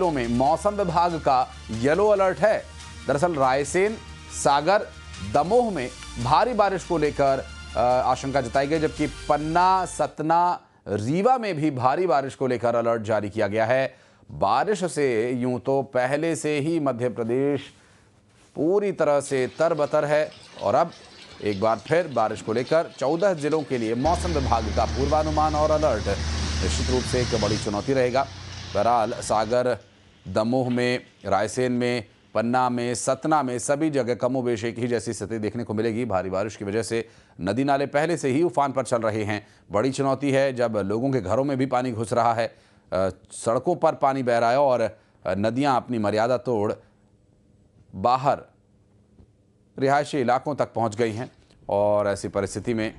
जिलों में मौसम विभाग का येलो अलर्ट है। दरअसल रायसेन, सागर, दमोह में भारी बारिश को लेकर आशंका जताई गई, जबकि पन्ना, सतना, रीवा में भी भारी बारिश को लेकर अलर्ट जारी किया गया है। बारिश से यूं तो पहले से ही मध्य प्रदेश पूरी तरह से तरबतर है और अब एक बार फिर बारिश को लेकर 14 जिलों के लिए मौसम विभाग का पूर्वानुमान और अलर्ट निश्चित रूप से एक बड़ी चुनौती रहेगा। बहरहाल सागर, दमोह में, रायसेन में, पन्ना में, सतना में सभी जगह कमोबेश एक ही जैसी स्थिति देखने को मिलेगी। भारी बारिश की वजह से नदी नाले पहले से ही उफान पर चल रहे हैं। बड़ी चुनौती है जब लोगों के घरों में भी पानी घुस रहा है, सड़कों पर पानी बह रहा है और नदियां अपनी मर्यादा तोड़ बाहर रिहायशी इलाकों तक पहुंच गई हैं। और ऐसी परिस्थिति में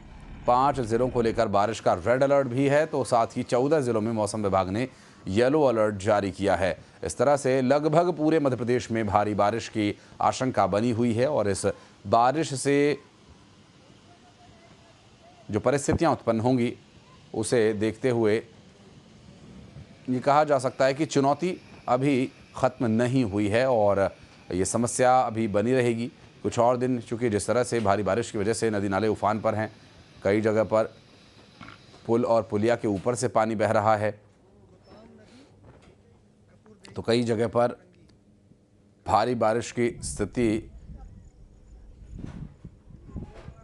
5 जिलों को लेकर बारिश का रेड अलर्ट भी है, तो साथ ही 14 जिलों में मौसम विभाग ने येलो अलर्ट जारी किया है। इस तरह से लगभग पूरे मध्य प्रदेश में भारी बारिश की आशंका बनी हुई है और इस बारिश से जो परिस्थितियां उत्पन्न होंगी उसे देखते हुए ये कहा जा सकता है कि चुनौती अभी ख़त्म नहीं हुई है और ये समस्या अभी बनी रहेगी कुछ और दिन, चूँकि जिस तरह से भारी बारिश की वजह से नदी नाले उफान पर हैं, कई जगह पर पुल और पुलिया के ऊपर से पानी बह रहा है, तो कई जगह पर भारी बारिश की स्थिति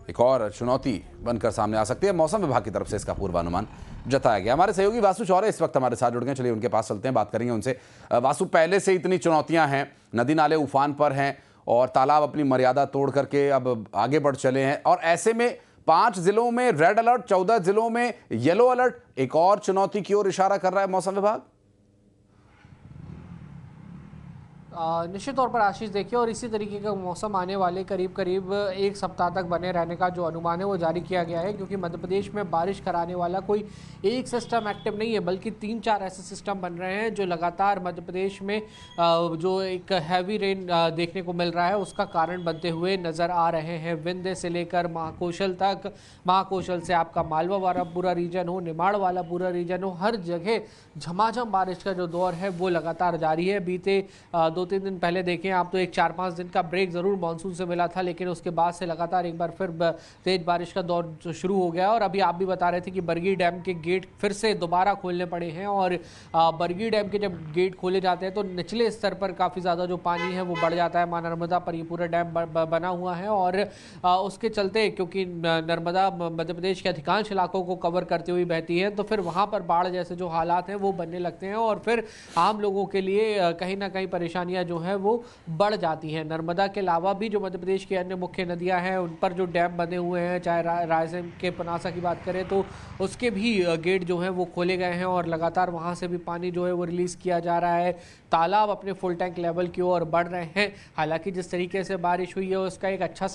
एक और चुनौती बनकर सामने आ सकती है। मौसम विभाग की तरफ से इसका पूर्वानुमान जताया गया। हमारे सहयोगी वासु चौरे इस वक्त हमारे साथ जुड़ गए, चलिए उनके पास चलते हैं, बात करेंगे उनसे। वासु, पहले से इतनी चुनौतियां हैं, नदी नाले उफान पर हैं और तालाब अपनी मर्यादा तोड़ करके अब आगे बढ़ चले हैं और ऐसे में 5 जिलों में रेड अलर्ट, 14 जिलों में येलो अलर्ट, एक और चुनौती की ओर इशारा कर रहा है मौसम विभाग। निश्चित तौर पर आशीष, देखिए, और इसी तरीके का मौसम आने वाले करीब करीब 1 सप्ताह तक बने रहने का जो अनुमान है वो जारी किया गया है, क्योंकि मध्य प्रदेश में बारिश कराने वाला कोई एक सिस्टम एक्टिव नहीं है, बल्कि 3-4 ऐसे सिस्टम बन रहे हैं जो लगातार मध्य प्रदेश में जो एक हैवी रेन देखने को मिल रहा है उसका कारण बनते हुए नज़र आ रहे हैं। विंध्य से लेकर महाकौशल तक, महाकौशल से आपका मालवा वाला पूरा रीजन हो, निमाड़ वाला पूरा रीजन हो, हर जगह झमाझम बारिश का जो दौर है वो लगातार जारी है। बीते 2-3 दिन पहले देखें आप तो एक 4-5 दिन का ब्रेक ज़रूर मानसून से मिला था, लेकिन उसके बाद से लगातार एक बार फिर तेज बारिश का दौर शुरू हो गया। और अभी आप भी बता रहे थे कि बरगी डैम के गेट फिर से दोबारा खोलने पड़े हैं और बरगी डैम के जब गेट खोले जाते हैं तो निचले स्तर पर काफ़ी ज़्यादा जो पानी है वो बढ़ जाता है। मां नर्मदा पर ये पूरा डैम बना हुआ है और उसके चलते, क्योंकि नर्मदा मध्य प्रदेश के अधिकांश इलाकों को कवर करते हुए बहती है, तो फिर वहाँ पर बाढ़ जैसे जो हालात हैं वो बनने लगते हैं और फिर आम लोगों के लिए कहीं ना कहीं परेशानियां जो है वो बढ़ जाती हैं। नर्मदा के अलावा भी जो मध्य प्रदेश की अन्य मुख्य नदियां हैं उन पर जो डैम बने हुए हैं, चाहे रायसेन के पनासा की बात करें तो उसके भी गेट जो हैं वो खोले गए हैं और लगातार वहां से भी पानी जो है वो रिलीज किया जा रहा है। तालाब अपने फुल टैंक लेवल की ओर बढ़ रहे हैं। हालांकि जिस तरीके से बारिश हुई है उसका एक अच्छा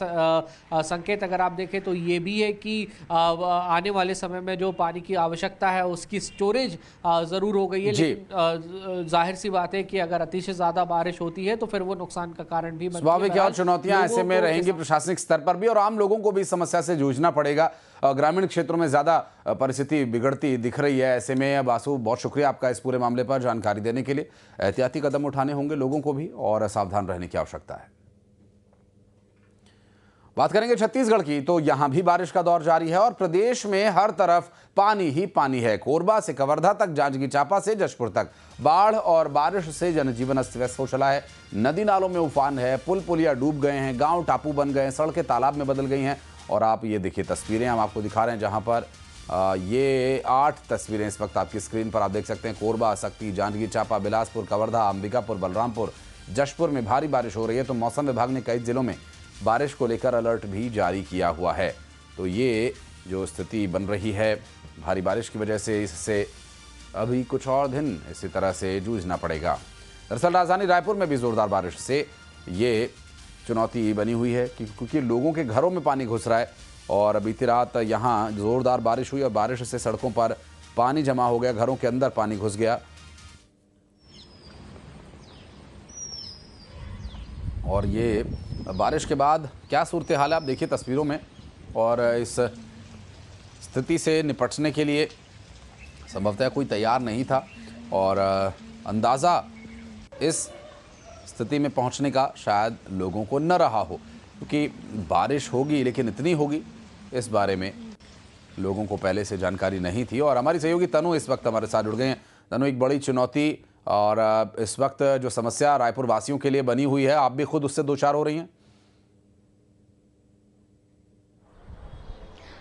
संकेत अगर आप देखें तो ये भी है कि आने वाले समय में जो पानी की आवश्यकता है उसकी स्टोरेज ज़रूर हो गई है, लेकिन जाहिर सी बात है कि अगर अतिशय ज़्यादा बारिश होती है तो फिर वो नुकसान का कारण भी स्वाभाविक है और चुनौतियां ऐसे में रहेंगी प्रशासनिक स्तर पर भी और आम लोगों को भी इस समस्या से जूझना पड़ेगा। ग्रामीण क्षेत्रों में ज्यादा परिस्थिति बिगड़ती दिख रही है। ऐसे में वासु, बहुत शुक्रिया आपका इस पूरे मामले पर जानकारी देने के लिए। एहतियाती कदम उठाने होंगे लोगों को भी और सावधान रहने की आवश्यकता है। बात करेंगे छत्तीसगढ़ की, तो यहां भी बारिश का दौर जारी है और प्रदेश में हर तरफ पानी ही पानी है। कोरबा से कवर्धा तक, जांजगीर चांपा से जशपुर तक बाढ़ और बारिश से जनजीवन अस्त व्यस्त हो चला है। नदी नालों में उफान है, पुल पुलिया डूब गए हैं, गांव टापू बन गए हैं, सड़कें तालाब में बदल गई हैं। और आप ये देखिए तस्वीरें हम आपको दिखा रहे हैं, जहां पर ये 8 तस्वीरें इस वक्त आपकी स्क्रीन पर आप देख सकते हैं। कोरबा, सक्ती, जांजगीर चांपा, बिलासपुर, कवर्धा, अंबिकापुर, बलरामपुर, जशपुर में भारी बारिश हो रही है। तो मौसम विभाग ने कई जिलों में बारिश को लेकर अलर्ट भी जारी किया हुआ है। तो ये जो स्थिति बन रही है भारी बारिश की वजह से, इससे अभी कुछ और दिन इसी तरह से जूझना पड़ेगा। दरअसल राजधानी रायपुर में भी जोरदार बारिश से ये चुनौती बनी हुई है क्योंकि लोगों के घरों में पानी घुस रहा है और बीती रात यहाँ जोरदार बारिश हुई और बारिश से सड़कों पर पानी जमा हो गया, घरों के अंदर पानी घुस गया। और ये बारिश के बाद क्या सूरत हाल है आप देखिए तस्वीरों में। और इस स्थिति से निपटने के लिए संभवतः कोई तैयार नहीं था और अंदाज़ा इस स्थिति में पहुंचने का शायद लोगों को न रहा हो, क्योंकि बारिश होगी लेकिन इतनी होगी इस बारे में लोगों को पहले से जानकारी नहीं थी। और हमारी सहयोगी तनु इस वक्त हमारे साथ जुड़ गए हैं। तनु, एक बड़ी चुनौती और इस वक्त जो समस्या रायपुर वासियों के लिए बनी हुई है, आप भी खुद उससे दो चार हो रही हैं।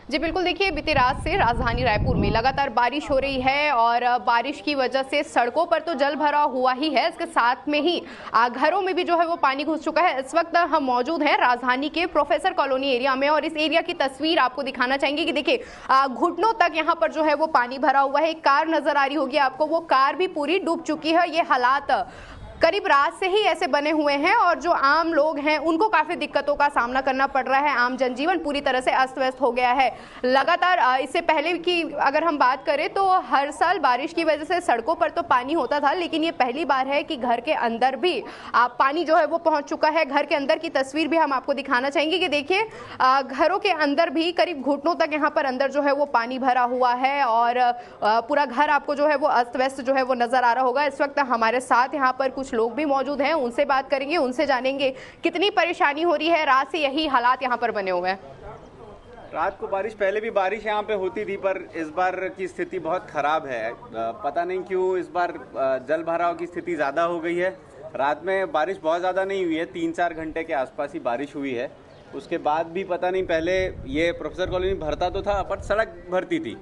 जी बिल्कुल, देखिए बीती रात से राजधानी रायपुर में लगातार बारिश हो रही है और बारिश की वजह से सड़कों पर तो जल भरा हुआ ही है, इसके साथ में ही घरों में भी जो है वो पानी घुस चुका है। इस वक्त हम मौजूद हैं राजधानी के प्रोफेसर कॉलोनी एरिया में और इस एरिया की तस्वीर आपको दिखाना चाहेंगे कि देखिए घुटनों तक यहाँ पर जो है वो पानी भरा हुआ है। एक कार नजर आ रही होगी आपको, वो कार भी पूरी डूब चुकी है। ये हालात करीब रात से ही ऐसे बने हुए हैं और जो आम लोग हैं उनको काफी दिक्कतों का सामना करना पड़ रहा है। आम जनजीवन पूरी तरह से अस्त व्यस्त हो गया है। लगातार इससे पहले की अगर हम बात करें तो हर साल बारिश की वजह से सड़कों पर तो पानी होता था, लेकिन ये पहली बार है कि घर के अंदर भी पानी जो है वो पहुंच चुका है। घर के अंदर की तस्वीर भी हम आपको दिखाना चाहेंगे कि देखिए घरों के अंदर भी करीब घुटनों तक यहाँ पर अंदर जो है वो पानी भरा हुआ है और पूरा घर आपको जो है वो अस्त व्यस्त जो है वो नजर आ रहा होगा। इस वक्त हमारे साथ यहाँ पर कुछ लोग भी मौजूद हैं, उनसे बात करेंगे, उनसे जानेंगे कितनी परेशानी हो रही है। रात से यही हालात यहाँ पर बने हुए हैं। रात को बारिश, पहले भी बारिश यहाँ पे होती थी, पर इस बार की स्थिति बहुत खराब है। पता नहीं क्यों इस बार जल भराव की स्थिति ज़्यादा हो गई है। रात में बारिश बहुत ज़्यादा नहीं हुई है, 3-4 घंटे के आसपास ही बारिश हुई है। उसके बाद भी पता नहीं, पहले ये प्रोफेसर कॉलोनी भरता तो था पर सड़क भरती थी,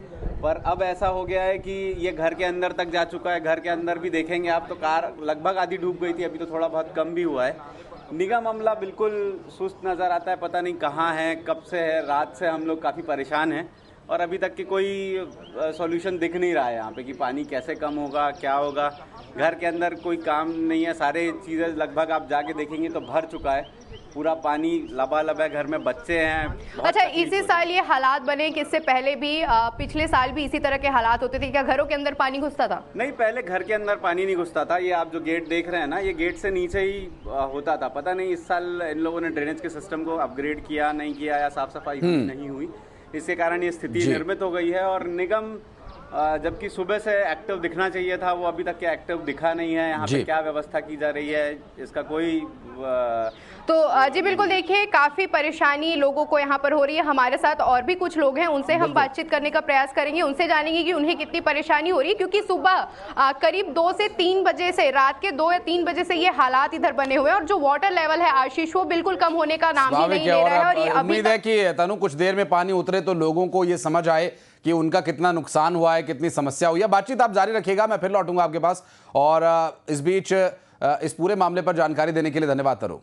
पर अब ऐसा हो गया है कि ये घर के अंदर तक जा चुका है। घर के अंदर भी देखेंगे आप तो कार लगभग आधी डूब गई थी, अभी तो थोड़ा बहुत कम भी हुआ है। निगम अमला बिल्कुल सुस्त नज़र आता है, पता नहीं कहाँ है, कब से है। रात से हम लोग काफ़ी परेशान हैं और अभी तक की कोई सॉल्यूशन दिख नहीं रहा है यहाँ पे कि पानी कैसे कम होगा, क्या होगा। घर के अंदर कोई काम नहीं है, सारे चीज़ें लगभग आप जाके देखेंगे तो भर चुका है, पूरा पानी लबालब है। घर में बच्चे हैं। अच्छा, इसी साल ये हालात बने कि इससे पहले भी पिछले साल भी इसी तरह के हालात होते थे? क्या घरों के अंदर पानी घुसता था? नहीं, पहले घर के अंदर पानी नहीं घुसता था। ये आप जो गेट देख रहे हैं ना, ये गेट से नीचे ही होता था। पता नहीं इस साल इन लोगों ने ड्रेनेज के सिस्टम को अपग्रेड किया नहीं किया या साफ सफाई नहीं हुई, इसके कारण ये स्थिति निर्मित हो गई है। और निगम जबकि सुबह से एक्टिव दिखना चाहिए था, वो अभी तक के एक्टिव दिखा नहीं है। यहाँ पे क्या व्यवस्था की जा रही है इसका कोई तो जी बिल्कुल, देखिए काफी परेशानी लोगों को यहाँ पर हो रही है। हमारे साथ और भी कुछ लोग हैं, उनसे हम बातचीत करने का प्रयास करेंगे, उनसे जानेंगे कि उन्हें कितनी परेशानी हो रही है, क्योंकि सुबह करीब 2 से 3 बजे से, रात के 2 या 3 बजे से ये हालात इधर बने हुए हैं और जो वाटर लेवल है आशीष, वो बिल्कुल कम होने का नाम ही नहीं ले रहा है। और ये उम्मीद है कि तनु कुछ देर में पानी उतरे तो लोगों को ये समझ आए कि उनका कितना नुकसान हुआ है, कितनी समस्या हुई है। बातचीत आप जारी रखिएगा, मैं फिर लौटूंगा आपके पास। और इस बीच इस पूरे मामले पर जानकारी देने के लिए धन्यवाद तनु।